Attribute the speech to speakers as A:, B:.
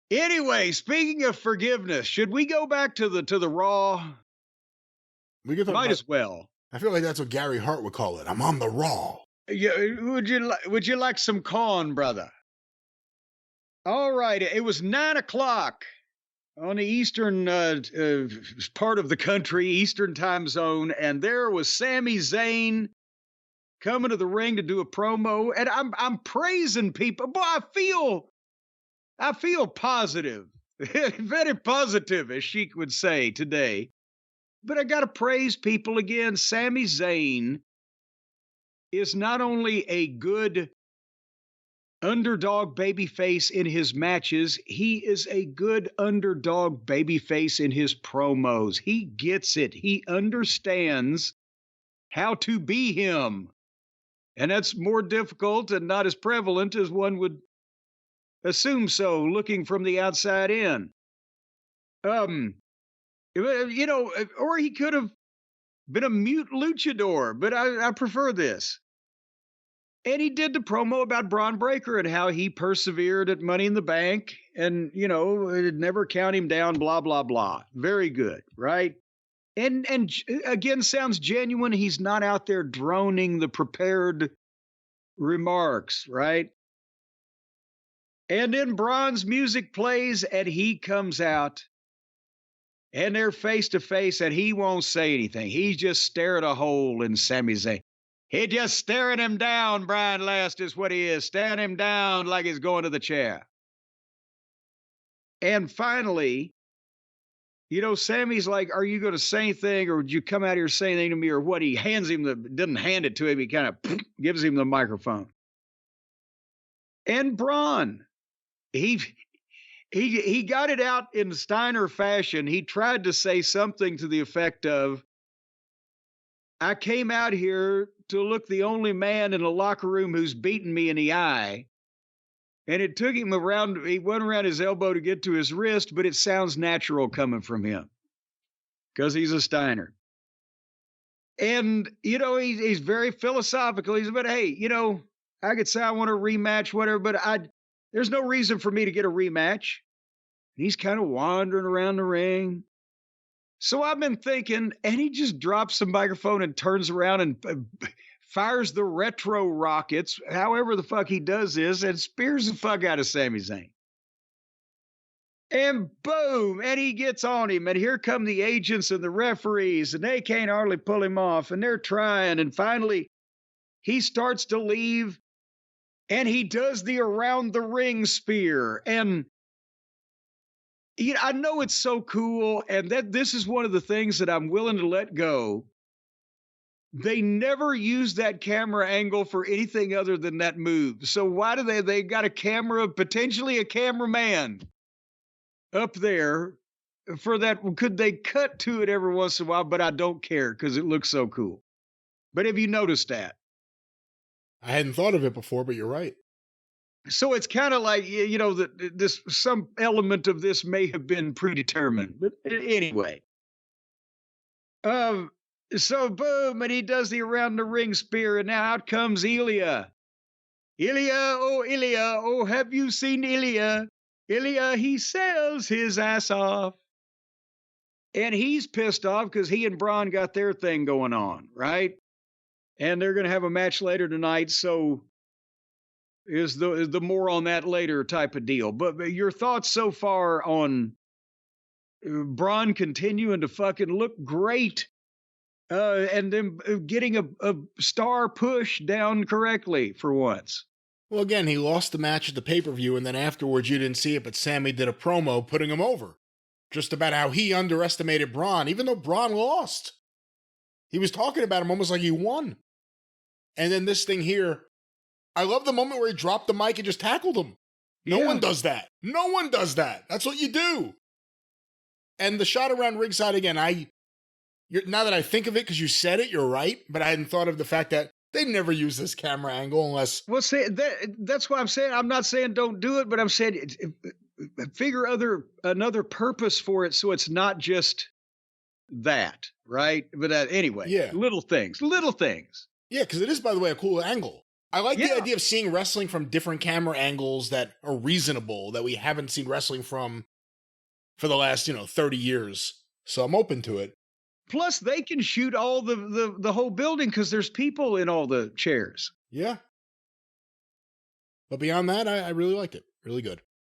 A: Anyway, speaking of forgiveness, should we go back to the Raw?
B: We can talk
A: Might
B: about,
A: as well.
B: I feel like that's what Gary Hart would call it. I'm on the Raw.
A: Yeah, would you like some corn, brother? All right, it was 9 o'clock on the eastern part of the country, Eastern time zone, and there was Sami Zayn coming to the ring to do a promo, and I'm praising people. Boy, I feel positive, very positive, as Sheik would say today. But I got to praise people again. Sami Zayn is not only a good underdog babyface in his matches, he is a good underdog babyface in his promos. He gets it. He understands how to be him. And that's more difficult and not as prevalent as one would assume so, looking from the outside in. Or he could have been a mute luchador, but I prefer this. And he did the promo about Bron Breakker and how he persevered at Money in the Bank and, it'd never count him down, blah, blah, blah. Very good, right? And again, sounds genuine. He's not out there droning the prepared remarks, right? And then Bron's music plays and he comes out and they're face to face and he won't say anything. He's just staring a hole in Sami Zayn. He's just staring him down, Brian Last is what he is, staring him down like he's going to the chair. And finally, Sammy's like, are you going to say anything, or would you come out here say anything to me, or what? He hands him doesn't hand it to him, he kind of gives him the microphone. And Bron, he got it out in Steiner fashion. He tried to say something to the effect of, I came out here to look the only man in a locker room who's beaten me in the eye. And it took him he went around his elbow to get to his wrist, but it sounds natural coming from him because he's a Steiner. And, he's very philosophical. He's about, hey, I could say I want a rematch, whatever, but there's no reason for me to get a rematch. And he's kind of wandering around the ring. So I've been thinking, and he just drops the microphone and turns around and fires the retro rockets, however the fuck he does this, and spears the fuck out of Sami Zayn. And boom, and he gets on him, and here come the agents and the referees, and they can't hardly pull him off, and they're trying, and finally he starts to leave, and he does the around the ring spear, and I know it's so cool, and that this is one of the things that I'm willing to let go. They never use that camera angle for anything other than that move. So why do they got a camera, potentially a cameraman up there for that? Could they cut to it every once in a while? But I don't care because it looks so cool. But have you noticed that?
B: I hadn't thought of it before, but you're right.
A: So it's kind of like, that some element of this may have been predetermined. But anyway. So boom, and he does the around the ring spear, and now out comes Ilya. Ilya, oh, have you seen Ilya? Ilya, he sells his ass off. And he's pissed off because he and Bron got their thing going on, right? And they're going to have a match later tonight, so is the more on that later type of deal. But your thoughts so far on Bron continuing to fucking look great and then getting a star push down correctly for once.
B: Well, again, he lost the match at the pay-per-view, and then afterwards you didn't see it, but Sami did a promo putting him over. Just about how he underestimated Bron, even though Bron lost. He was talking about him almost like he won. And then this thing here, I love the moment where he dropped the mic and just tackled him. No one does that. No one does that. That's what you do. And the shot around ringside again, now that I think of it, because you said it, you're right, but I hadn't thought of the fact that they never use this camera angle unless...
A: Well, see, that's why I'm saying, I'm not saying don't do it, but I'm saying figure another purpose for it so it's not just that, right? But anyway, little things.
B: Yeah, because it is, by the way, a cool angle. I like the
A: Yeah.
B: idea of seeing wrestling from different camera angles that are reasonable, that we haven't seen wrestling from for the last, 30 years. So I'm open to it.
A: Plus, they can shoot all the whole building because there's people in all the chairs.
B: Yeah. But beyond that, I really liked it. Really good.